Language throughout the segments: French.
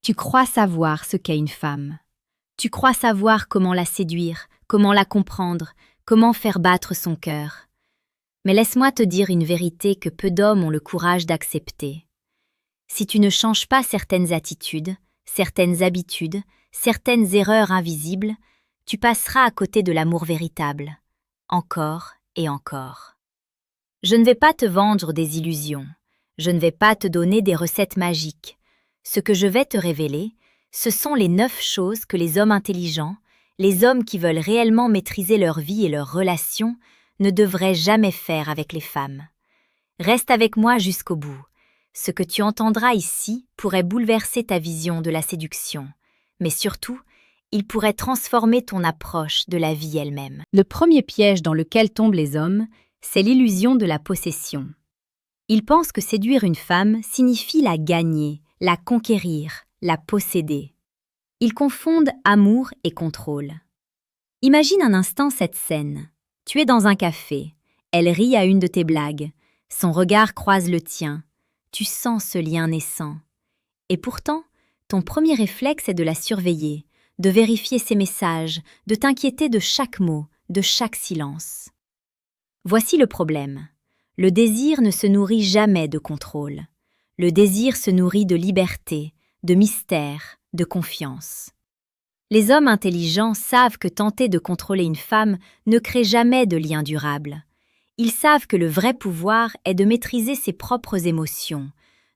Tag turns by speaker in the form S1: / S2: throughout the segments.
S1: Tu crois savoir ce qu'est une femme. Tu crois savoir comment la séduire, comment la comprendre, comment faire battre son cœur. Mais laisse-moi te dire une vérité que peu d'hommes ont le courage d'accepter. Si tu ne changes pas certaines attitudes, certaines habitudes, certaines erreurs invisibles, tu passeras à côté de l'amour véritable, encore et encore. Je ne vais pas te vendre des illusions, je ne vais pas te donner des recettes magiques. Ce que je vais te révéler, ce sont les 9 choses que les hommes intelligents, les hommes qui veulent réellement maîtriser leur vie et leurs relations, ne devraient jamais faire avec les femmes. Reste avec moi jusqu'au bout. Ce que tu entendras ici pourrait bouleverser ta vision de la séduction, mais surtout, il pourrait transformer ton approche de la vie elle-même. Le premier piège dans lequel tombent les hommes, c'est l'illusion de la possession. Ils pensent que séduire une femme signifie la gagner, la conquérir, la posséder. Ils confondent amour et contrôle. Imagine un instant cette scène. Tu es dans un café, elle rit à une de tes blagues, son regard croise le tien, tu sens ce lien naissant. Et pourtant, ton premier réflexe est de la surveiller, de vérifier ses messages, de t'inquiéter de chaque mot, de chaque silence. Voici le problème. Le désir ne se nourrit jamais de contrôle. Le désir se nourrit de liberté, de mystère, de confiance. Les hommes intelligents savent que tenter de contrôler une femme ne crée jamais de lien durable. Ils savent que le vrai pouvoir est de maîtriser ses propres émotions,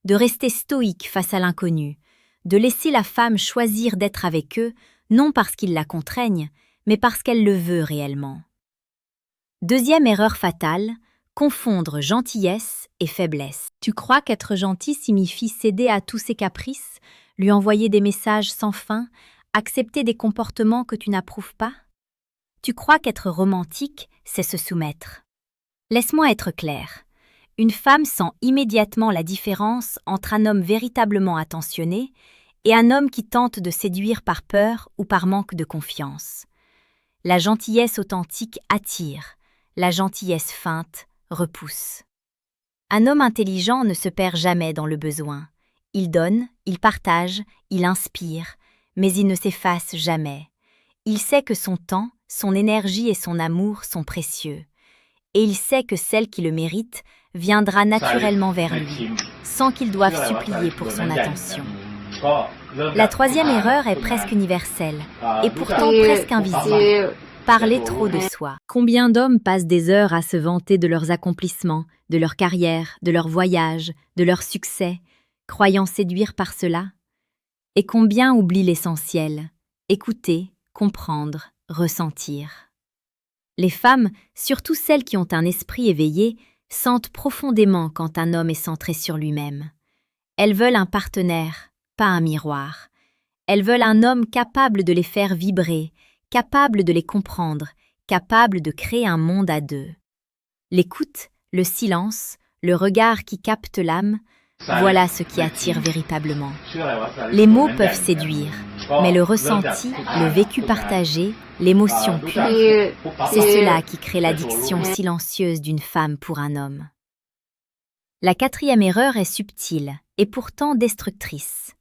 S1: de rester stoïque face à l'inconnu, de laisser la femme choisir d'être avec eux, non parce qu'ils la contraignent, mais parce qu'elle le veut réellement. Deuxième erreur fatale, confondre gentillesse et faiblesse. Tu crois qu'être gentil signifie céder à tous ses caprices, lui envoyer des messages sans fin, accepter des comportements que tu n'approuves pas? Tu crois qu'être romantique, c'est se soumettre. Laisse-moi être clair. Une femme sent immédiatement la différence entre un homme véritablement attentionné et un homme qui tente de séduire par peur ou par manque de confiance. La gentillesse authentique attire, la gentillesse feinte repousse. Un homme intelligent ne se perd jamais dans le besoin. Il donne, il partage, il inspire, mais il ne s'efface jamais. Il sait que son temps, son énergie et son amour sont précieux. Et il sait que celle qui le mérite viendra naturellement vers lui, sans qu'il doive supplier pour son attention. La troisième erreur est presque universelle, et pourtant presque invisible. Parler trop de soi. Combien d'hommes passent des heures à se vanter de leurs accomplissements, de leur carrière, de leurs voyages, de leurs succès, croyant séduire par cela? Et combien oublient l'essentiel, écouter, comprendre, ressentir. Les femmes, surtout celles qui ont un esprit éveillé, sentent profondément quand un homme est centré sur lui-même. Elles veulent un partenaire, pas un miroir. Elles veulent un homme capable de les faire vibrer, capable de les comprendre, capable de créer un monde à deux. L'écoute, le silence, le regard qui capte l'âme, voilà ce qui attire véritablement. Les mots peuvent séduire, mais le ressenti, le vécu partagé, l'émotion pure, c'est cela qui crée l'addiction silencieuse d'une femme pour un homme. La quatrième erreur est subtile et pourtant destructrice.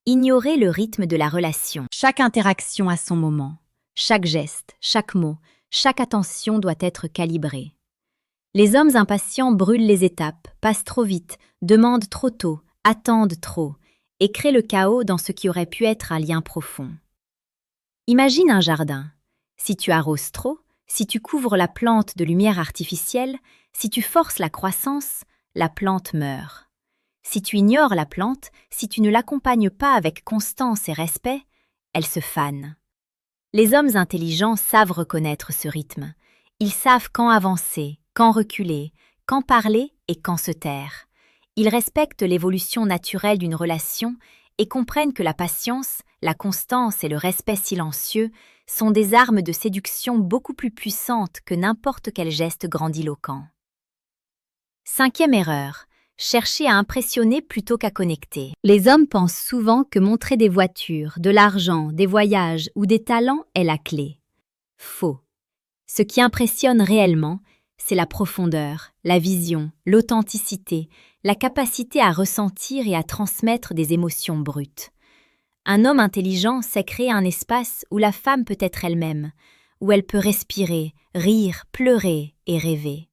S1: Ignorer le rythme de la relation. Chaque interaction a son moment. Chaque geste, chaque mot, chaque attention doit être calibrée. Les hommes impatients brûlent les étapes, passent trop vite, demandent trop tôt, attendent trop, et créent le chaos dans ce qui aurait pu être un lien profond. Imagine un jardin. Si tu arroses trop, si tu couvres la plante de lumière artificielle, si tu forces la croissance, la plante meurt. Si tu ignores la plante, si tu ne l'accompagnes pas avec constance et respect, elle se fane. Les hommes intelligents savent reconnaître ce rythme. Ils savent quand avancer, quand reculer, quand parler et quand se taire. Ils respectent l'évolution naturelle d'une relation et comprennent que la patience, la constance et le respect silencieux sont des armes de séduction beaucoup plus puissantes que n'importe quel geste grandiloquent. Cinquième erreur, chercher à impressionner plutôt qu'à connecter. Les hommes pensent souvent que montrer des voitures, de l'argent, des voyages ou des talents est la clé. Faux. Ce qui impressionne réellement, c'est la profondeur, la vision, l'authenticité, la capacité à ressentir et à transmettre des émotions brutes. Un homme intelligent sait créer un espace où la femme peut être elle-même, où elle peut respirer, rire, pleurer et rêver.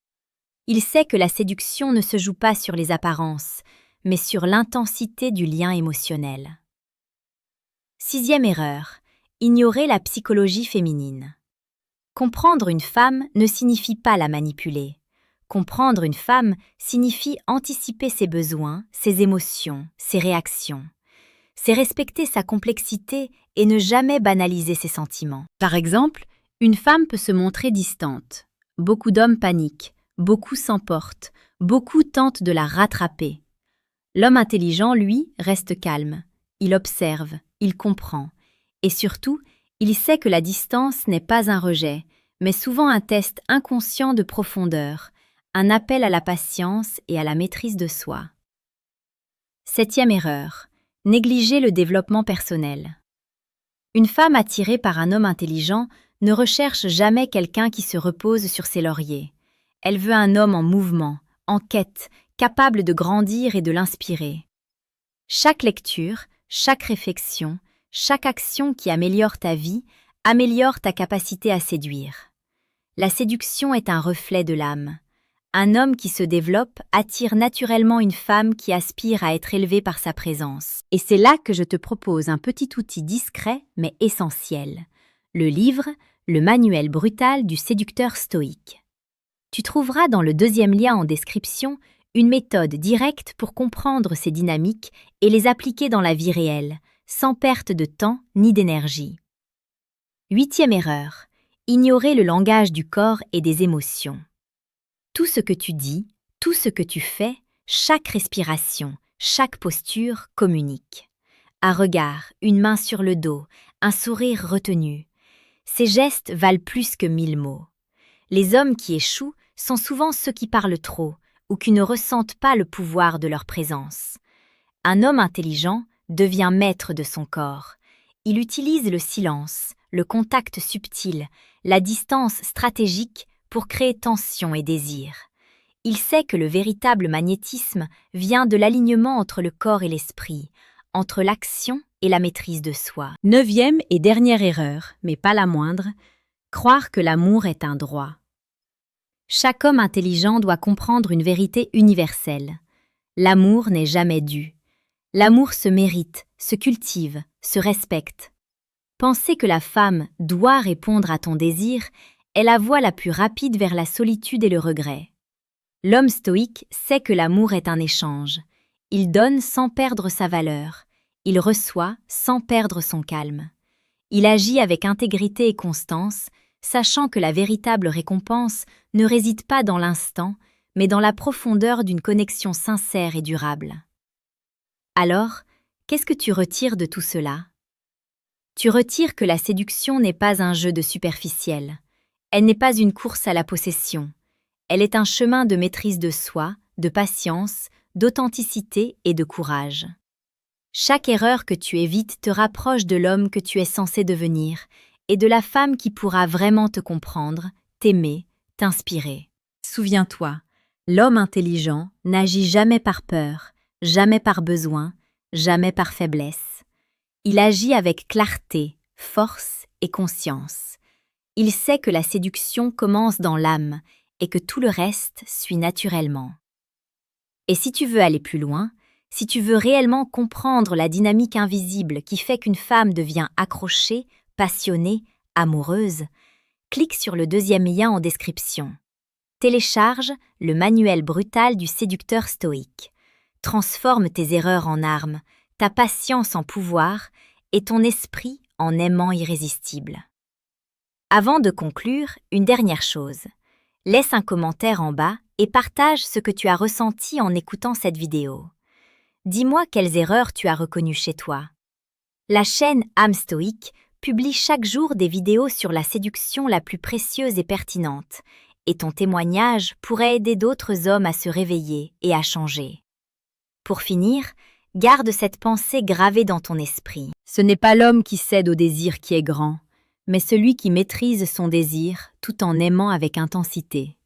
S1: Il sait que la séduction ne se joue pas sur les apparences, mais sur l'intensité du lien émotionnel. 6e erreur, ignorer la psychologie féminine. Comprendre une femme ne signifie pas la manipuler. Comprendre une femme signifie anticiper ses besoins, ses émotions, ses réactions. C'est respecter sa complexité et ne jamais banaliser ses sentiments. Par exemple, une femme peut se montrer distante. Beaucoup d'hommes paniquent, beaucoup s'emportent, beaucoup tentent de la rattraper. L'homme intelligent, lui, reste calme. Il observe, il comprend. Et surtout, il sait que la distance n'est pas un rejet, mais souvent un test inconscient de profondeur, un appel à la patience et à la maîtrise de soi. 7e erreur. Négliger le développement personnel. Une femme attirée par un homme intelligent ne recherche jamais quelqu'un qui se repose sur ses lauriers. Elle veut un homme en mouvement, en quête, capable de grandir et de l'inspirer. Chaque lecture, chaque réflexion, chaque action qui améliore ta vie, améliore ta capacité à séduire. La séduction est un reflet de l'âme. Un homme qui se développe attire naturellement une femme qui aspire à être élevée par sa présence. Et c'est là que je te propose un petit outil discret mais essentiel. Le livre, le manuel brutal du séducteur stoïque. Tu trouveras dans le 2e lien en description une méthode directe pour comprendre ces dynamiques et les appliquer dans la vie réelle, sans perte de temps ni d'énergie. 8e erreur. Ignorer le langage du corps et des émotions. Tout ce que tu dis, tout ce que tu fais, chaque respiration, chaque posture communique. Un regard, une main sur le dos, un sourire retenu. Ces gestes valent plus que 1000 mots. Les hommes qui échouent sont souvent ceux qui parlent trop ou qui ne ressentent pas le pouvoir de leur présence. Un homme intelligent devient maître de son corps. Il utilise le silence, le contact subtil, la distance stratégique pour créer tension et désir. Il sait que le véritable magnétisme vient de l'alignement entre le corps et l'esprit, entre l'action et la maîtrise de soi. 9e et dernière erreur, mais pas la moindre, croire que l'amour est un droit. Chaque homme intelligent doit comprendre une vérité universelle. L'amour n'est jamais dû. L'amour se mérite, se cultive, se respecte. Penser que la femme doit répondre à ton désir est la voie la plus rapide vers la solitude et le regret. L'homme stoïque sait que l'amour est un échange. Il donne sans perdre sa valeur. Il reçoit sans perdre son calme. Il agit avec intégrité et constance, sachant que la véritable récompense ne réside pas dans l'instant, mais dans la profondeur d'une connexion sincère et durable. Alors, qu'est-ce que tu retires de tout cela? Tu retires que la séduction n'est pas un jeu de superficiel. Elle n'est pas une course à la possession. Elle est un chemin de maîtrise de soi, de patience, d'authenticité et de courage. Chaque erreur que tu évites te rapproche de l'homme que tu es censé devenir et de la femme qui pourra vraiment te comprendre, t'aimer, t'inspirer. Souviens-toi, l'homme intelligent n'agit jamais par peur, jamais par besoin, jamais par faiblesse. Il agit avec clarté, force et conscience. Il sait que la séduction commence dans l'âme et que tout le reste suit naturellement. Et si tu veux aller plus loin, si tu veux réellement comprendre la dynamique invisible qui fait qu'une femme devient accrochée, passionnée, amoureuse, clique sur le 2e lien en description. Télécharge le manuel brutal du séducteur stoïque. Transforme tes erreurs en armes, ta patience en pouvoir et ton esprit en aimant irrésistible. Avant de conclure, une dernière chose. Laisse un commentaire en bas et partage ce que tu as ressenti en écoutant cette vidéo. Dis-moi quelles erreurs tu as reconnues chez toi. La chaîne Âme Stoïque publie chaque jour des vidéos sur la séduction la plus précieuse et pertinente, et ton témoignage pourrait aider d'autres hommes à se réveiller et à changer. Pour finir, garde cette pensée gravée dans ton esprit. Ce n'est pas l'homme qui cède au désir qui est grand, mais celui qui maîtrise son désir tout en aimant avec intensité.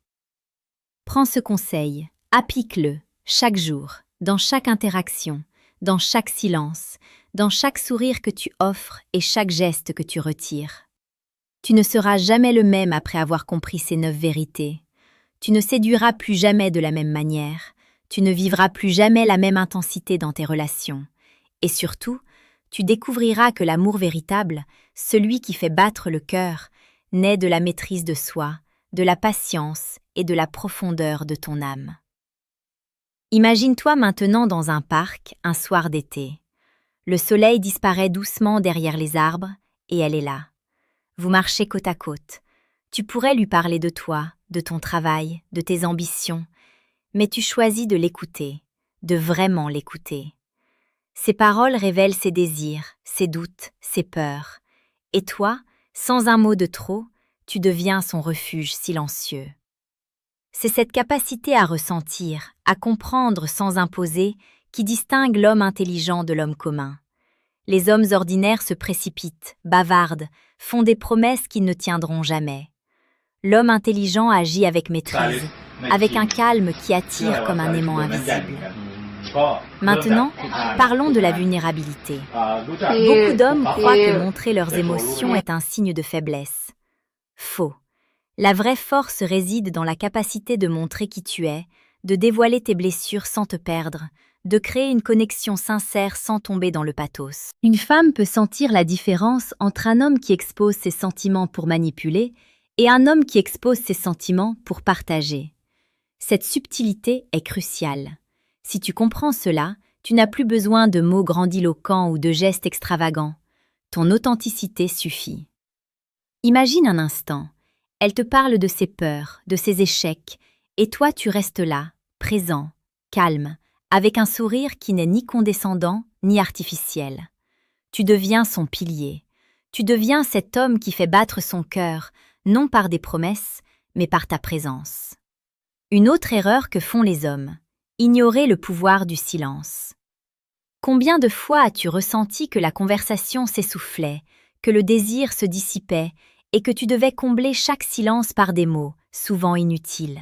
S1: Prends ce conseil, applique-le, chaque jour, dans chaque interaction, dans chaque silence, dans chaque sourire que tu offres et chaque geste que tu retires. Tu ne seras jamais le même après avoir compris ces 9 vérités. Tu ne séduiras plus jamais de la même manière. Tu ne vivras plus jamais la même intensité dans tes relations. Et surtout, tu découvriras que l'amour véritable, celui qui fait battre le cœur, naît de la maîtrise de soi, de la patience et de la profondeur de ton âme. Imagine-toi maintenant dans un parc, un soir d'été. Le soleil disparaît doucement derrière les arbres et elle est là. Vous marchez côte à côte. Tu pourrais lui parler de toi, de ton travail, de tes ambitions, mais tu choisis de l'écouter, de vraiment l'écouter. Ses paroles révèlent ses désirs, ses doutes, ses peurs. Et toi, sans un mot de trop, tu deviens son refuge silencieux. C'est cette capacité à ressentir, à comprendre sans imposer, qui distingue l'homme intelligent de l'homme commun. Les hommes ordinaires se précipitent, bavardent, font des promesses qu'ils ne tiendront jamais. L'homme intelligent agit avec maîtrise, avec un calme qui attire comme un aimant invisible. Maintenant, parlons de la vulnérabilité. Beaucoup d'hommes croient que montrer leurs émotions est un signe de faiblesse. Faux. La vraie force réside dans la capacité de montrer qui tu es, de dévoiler tes blessures sans te perdre, de créer une connexion sincère sans tomber dans le pathos. Une femme peut sentir la différence entre un homme qui expose ses sentiments pour manipuler et un homme qui expose ses sentiments pour partager. Cette subtilité est cruciale. Si tu comprends cela, tu n'as plus besoin de mots grandiloquents ou de gestes extravagants. Ton authenticité suffit. Imagine un instant. Elle te parle de ses peurs, de ses échecs, et toi tu restes là, présent, calme, avec un sourire qui n'est ni condescendant ni artificiel. Tu deviens son pilier. Tu deviens cet homme qui fait battre son cœur, non par des promesses, mais par ta présence. Une autre erreur que font les hommes, ignorer le pouvoir du silence. Combien de fois as-tu ressenti que la conversation s'essoufflait, que le désir se dissipait et que tu devais combler chaque silence par des mots, souvent inutiles?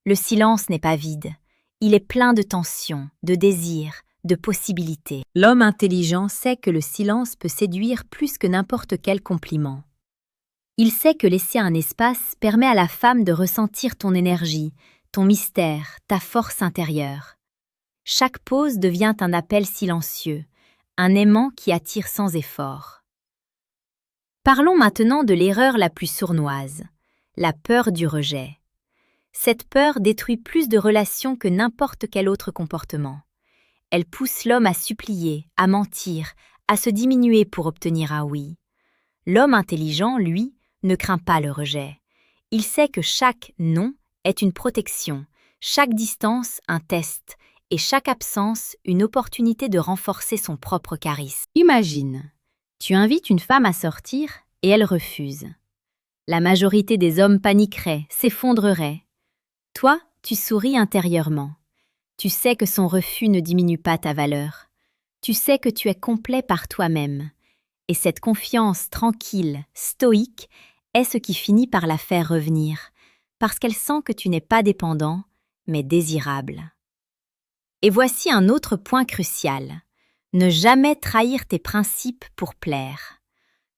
S1: Le silence n'est pas vide, il est plein de tension, de désir, de possibilités. L'homme intelligent sait que le silence peut séduire plus que n'importe quel compliment. Il sait que laisser un espace permet à la femme de ressentir ton énergie, ton mystère, ta force intérieure. Chaque pause devient un appel silencieux, un aimant qui attire sans effort. Parlons maintenant de l'erreur la plus sournoise, la peur du rejet. Cette peur détruit plus de relations que n'importe quel autre comportement. Elle pousse l'homme à supplier, à mentir, à se diminuer pour obtenir un oui. L'homme intelligent, lui, ne craint pas le rejet. Il sait que chaque non est une protection, chaque distance un test et chaque absence une opportunité de renforcer son propre charisme. Imagine, tu invites une femme à sortir et elle refuse. La majorité des hommes paniqueraient, s'effondreraient. Toi, tu souris intérieurement. Tu sais que son refus ne diminue pas ta valeur. Tu sais que tu es complet par toi-même. Et cette confiance tranquille, stoïque, est ce qui finit par la faire revenir, parce qu'elle sent que tu n'es pas dépendant, mais désirable. Et voici un autre point crucial. Ne jamais trahir tes principes pour plaire.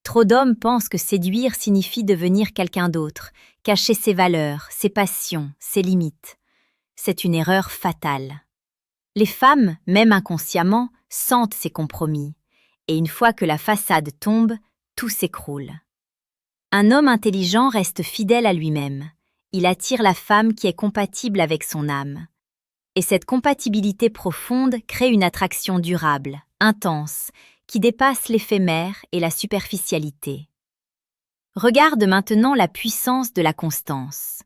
S1: Trop d'hommes pensent que séduire signifie devenir quelqu'un d'autre, cacher ses valeurs, ses passions, ses limites. C'est une erreur fatale. Les femmes, même inconsciemment, sentent ces compromis. Et une fois que la façade tombe, tout s'écroule. Un homme intelligent reste fidèle à lui-même. Il attire la femme qui est compatible avec son âme. Et cette compatibilité profonde crée une attraction durable, intense, qui dépasse l'éphémère et la superficialité. Regarde maintenant la puissance de la constance.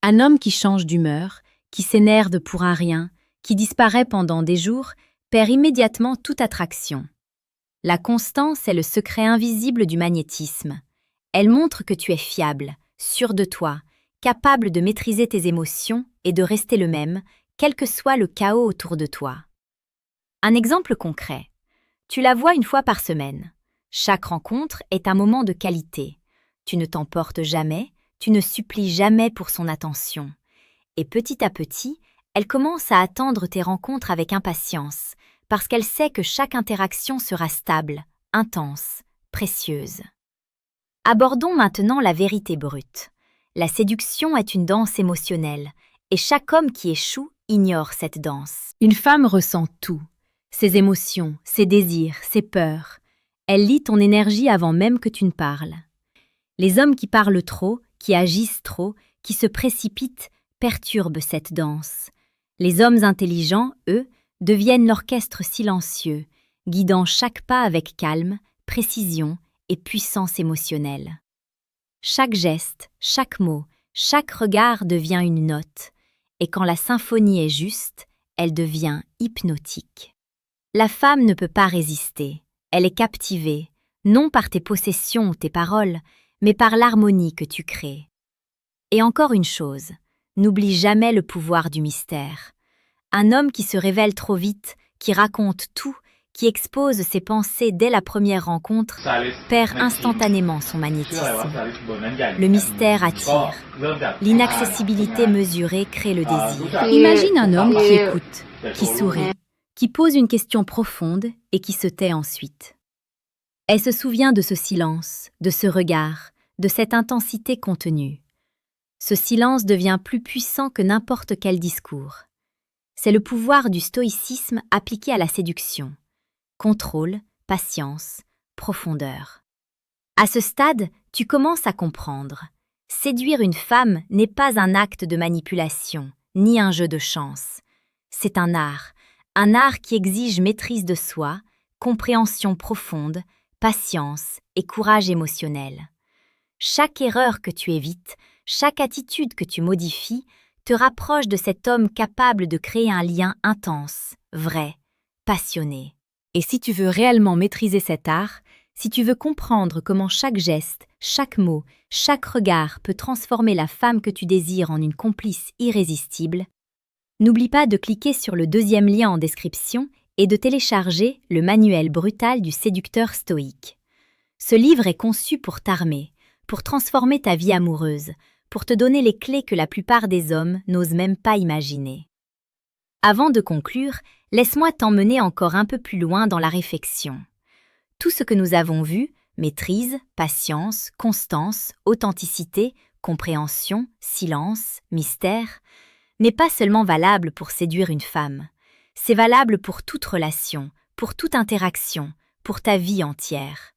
S1: Un homme qui change d'humeur, qui s'énerve pour un rien, qui disparaît pendant des jours, perd immédiatement toute attraction. La constance est le secret invisible du magnétisme. Elle montre que tu es fiable, sûr de toi, capable de maîtriser tes émotions et de rester le même, quel que soit le chaos autour de toi. Un exemple concret. Tu la vois une fois par semaine. Chaque rencontre est un moment de qualité. Tu ne t'emportes jamais, tu ne supplies jamais pour son attention. Et petit à petit, elle commence à attendre tes rencontres avec impatience, parce qu'elle sait que chaque interaction sera stable, intense, précieuse. Abordons maintenant la vérité brute. La séduction est une danse émotionnelle, et chaque homme qui échoue ignore cette danse. Une femme ressent tout, ses émotions, ses désirs, ses peurs. Elle lit ton énergie avant même que tu ne parles. Les hommes qui parlent trop, qui agissent trop, qui se précipitent, perturbent cette danse. Les hommes intelligents, eux, deviennent l'orchestre silencieux, guidant chaque pas avec calme, précision et puissance émotionnelle. Chaque geste, chaque mot, chaque regard devient une note, et quand la symphonie est juste, elle devient hypnotique. La femme ne peut pas résister, elle est captivée, non par tes possessions ou tes paroles, mais par l'harmonie que tu crées. Et encore une chose, n'oublie jamais le pouvoir du mystère. Un homme qui se révèle trop vite, qui raconte tout, qui expose ses pensées dès la première rencontre, perd instantanément son magnétisme. Le mystère attire. L'inaccessibilité mesurée crée le désir. Imagine un homme qui écoute, qui sourit, qui pose une question profonde et qui se tait ensuite. Elle se souvient de ce silence, de ce regard, de cette intensité contenue. Ce silence devient plus puissant que n'importe quel discours. C'est le pouvoir du stoïcisme appliqué à la séduction. Contrôle, patience, profondeur. À ce stade, tu commences à comprendre. Séduire une femme n'est pas un acte de manipulation, ni un jeu de chance. C'est un art qui exige maîtrise de soi, compréhension profonde, patience et courage émotionnel. Chaque erreur que tu évites, chaque attitude que tu modifies, te rapproche de cet homme capable de créer un lien intense, vrai, passionné. Et si tu veux réellement maîtriser cet art, si tu veux comprendre comment chaque geste, chaque mot, chaque regard peut transformer la femme que tu désires en une complice irrésistible, n'oublie pas de cliquer sur le deuxième lien en description et de télécharger le manuel brutal du séducteur stoïque. Ce livre est conçu pour t'armer, pour transformer ta vie amoureuse, pour te donner les clés que la plupart des hommes n'osent même pas imaginer. Avant de conclure, laisse-moi t'emmener encore un peu plus loin dans la réflexion. Tout ce que nous avons vu, maîtrise, patience, constance, authenticité, compréhension, silence, mystère, n'est pas seulement valable pour séduire une femme. C'est valable pour toute relation, pour toute interaction, pour ta vie entière.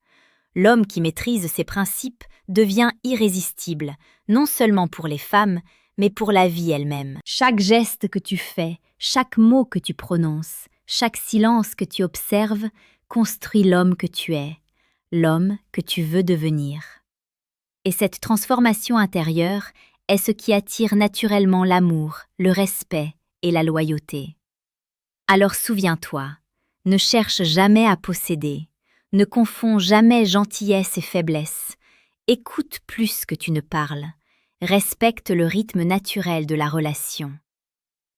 S1: L'homme qui maîtrise ses principes devient irrésistible, non seulement pour les femmes, mais pour la vie elle-même. Chaque geste que tu fais, chaque mot que tu prononces, chaque silence que tu observes, construit l'homme que tu es, l'homme que tu veux devenir. Et cette transformation intérieure est ce qui attire naturellement l'amour, le respect et la loyauté. Alors souviens-toi, ne cherche jamais à posséder, ne confonds jamais gentillesse et faiblesse, écoute plus que tu ne parles, respecte le rythme naturel de la relation.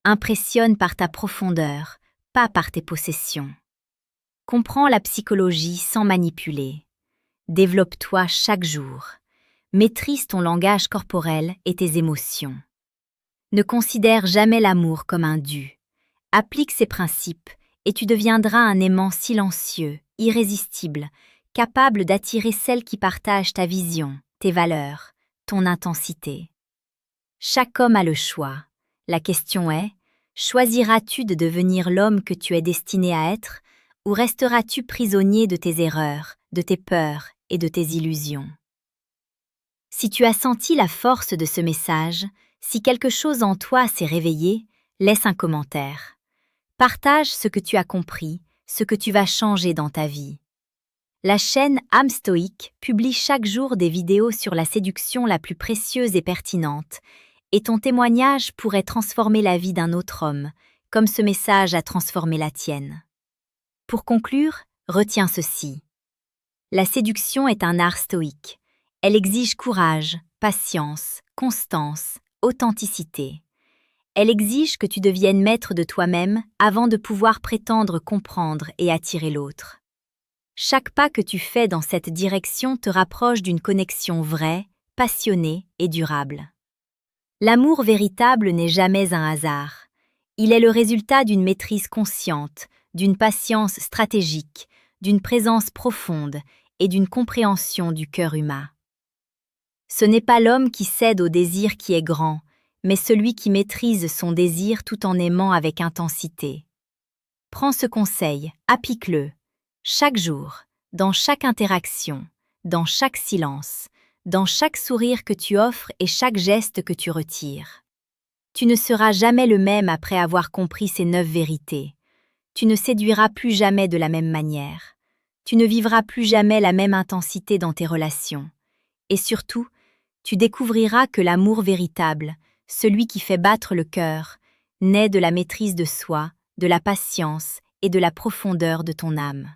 S1: Impressionne par ta profondeur, pas par tes possessions. Comprends la psychologie sans manipuler. Développe-toi chaque jour. Maîtrise ton langage corporel et tes émotions. Ne considère jamais l'amour comme un dû. Applique ces principes et tu deviendras un aimant silencieux, irrésistible, capable d'attirer celles qui partagent ta vision, tes valeurs, ton intensité. Chaque homme a le choix. La question est, choisiras-tu de devenir l'homme que tu es destiné à être ou resteras-tu prisonnier de tes erreurs, de tes peurs et de tes illusions? Si tu as senti la force de ce message, si quelque chose en toi s'est réveillé, laisse un commentaire. Partage ce que tu as compris, ce que tu vas changer dans ta vie. La chaîne Âme Stoïque publie chaque jour des vidéos sur la séduction la plus précieuse et pertinente, et ton témoignage pourrait transformer la vie d'un autre homme, comme ce message a transformé la tienne. Pour conclure, retiens ceci. La séduction est un art stoïque. Elle exige courage, patience, constance, authenticité. Elle exige que tu deviennes maître de toi-même avant de pouvoir prétendre comprendre et attirer l'autre. Chaque pas que tu fais dans cette direction te rapproche d'une connexion vraie, passionnée et durable. L'amour véritable n'est jamais un hasard. Il est le résultat d'une maîtrise consciente, d'une patience stratégique, d'une présence profonde et d'une compréhension du cœur humain. Ce n'est pas l'homme qui cède au désir qui est grand, mais celui qui maîtrise son désir tout en aimant avec intensité. Prends ce conseil, applique-le, chaque jour, dans chaque interaction, dans chaque silence, dans chaque sourire que tu offres et chaque geste que tu retires. Tu ne seras jamais le même après avoir compris ces 9 vérités. Tu ne séduiras plus jamais de la même manière. Tu ne vivras plus jamais la même intensité dans tes relations. Et surtout, tu découvriras que l'amour véritable, celui qui fait battre le cœur, naît de la maîtrise de soi, de la patience et de la profondeur de ton âme.